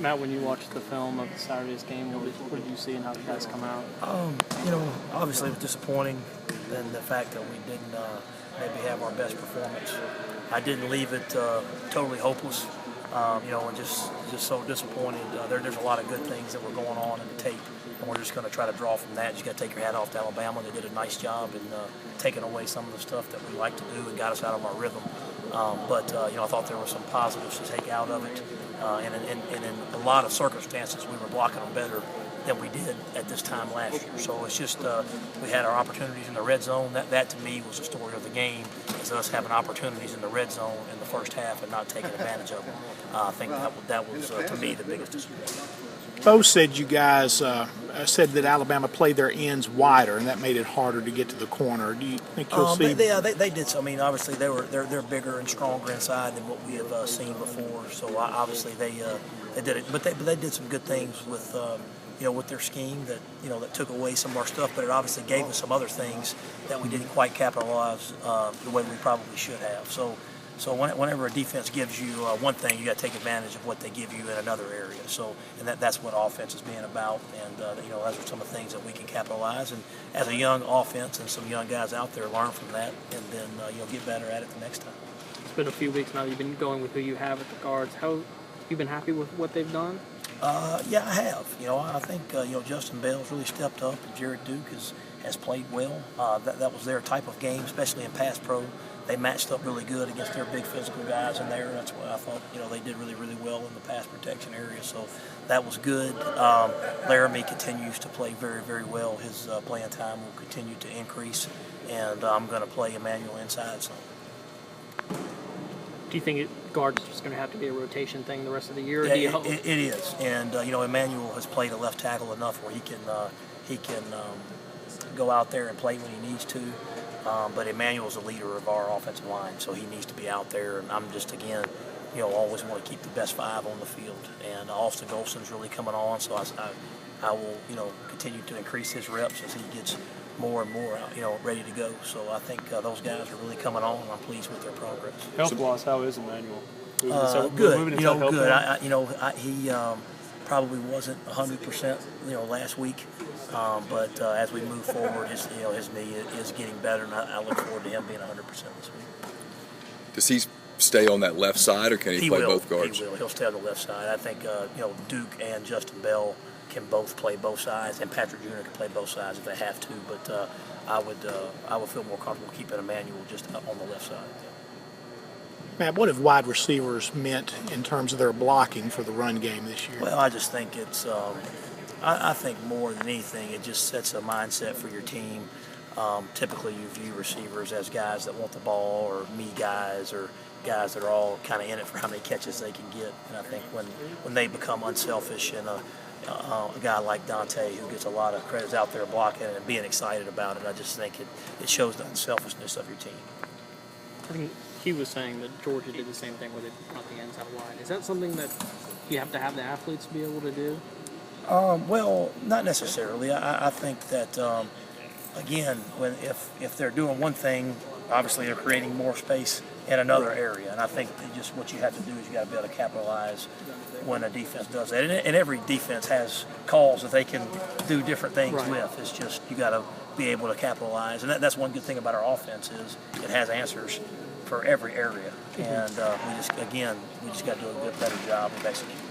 Matt, when you watched the film of Saturday's game, what did you see and how did you guys come out? Obviously it was disappointing in the fact that we didn't maybe have our best performance. I didn't leave it totally hopeless, and just so disappointed. There's a lot of good things that were going on in the tape, and we're just going to try to draw from that. You got to take your hat off to Alabama. They did a nice job in taking away some of the stuff that we like to do and got us out of our rhythm. I thought there were some positives to take out of it. And in a lot of circumstances, we were blocking them better than we did at this time last year. So it's just we had our opportunities in the red zone. That to me was the story of the game, is us having opportunities in the red zone in the first half and not taking advantage of them. I think that was to me the biggest disappointment. Bo said you guys said that Alabama played their ends wider, and that made it harder to get to the corner. Do you think you'll see? They did. So, I mean, obviously they're bigger and stronger inside than what we have seen before. So obviously they did it, but they did some good things with with their scheme that took away some of our stuff, but it obviously gave us some other things that we didn't quite capitalize the way we probably should have. So whenever a defense gives you one thing, you got to take advantage of what they give you in another area. So, and that's what offense is being about. And those are some of the things that we can capitalize. And as a young offense and some young guys out there, learn from that, and then get better at it the next time. It's been a few weeks now. You've been going with who you have at the guards. How you been happy with what they've done? Yeah, I have. I think Justin Bell's really stepped up, and Jared Duke has played well. That was their type of game, especially in pass pro. They matched up really good against their big physical guys in there. That's why I thought they did really, really well in the pass protection area. So that was good. Laramie continues to play very, very well. His playing time will continue to increase, and I'm going to play Emmanuel inside some. Do you think guard's just going to have to be a rotation thing the rest of the year? Yeah, it is. And Emmanuel has played a left tackle enough where he can go out there and play when he needs to. But Emmanuel's the leader of our offensive line, so he needs to be out there. And I'm just, again, always want to keep the best five on the field. And Austin Golson's really coming on, so I will, continue to increase his reps as he gets more and more, ready to go. So I think those guys are really coming on, and I'm pleased with their progress. Health-wise, how is Emmanuel? Good. Good. He probably wasn't 100%, last week. But as we move forward, his knee is getting better, and I look forward to him being 100% this week. Does he stay on that left side, or can he play both guards? He will. He'll stay on the left side. I think Duke and Justin Bell can both play both sides, and Patrick Jr. can play both sides if they have to. But I would feel more comfortable keeping Emmanuel just on the left side. Matt, what have wide receivers meant in terms of their blocking for the run game this year? Well, I just think it's I think more than anything, it just sets a mindset for your team. Typically, you view receivers as guys that want the ball, or me guys, or guys that are all kind of in it for how many catches they can get. And I think when they become unselfish, and a guy like Dante, who gets a lot of credits out there blocking and being excited about it, I just think it shows the unselfishness of your team. I think he was saying that Georgia did the same thing where they brought the ends out wide. Is that something that you have to have the athletes be able to do? Well, not necessarily. I think that, again, if they're doing one thing, obviously they're creating more space in another area. And I think just what you have to do is you got to be able to capitalize when a defense does that. And every defense has calls that they can do different things with. It's just you got to be able to capitalize. And that's one good thing about our offense is it has answers for every area. And we just got to do a better job of executing.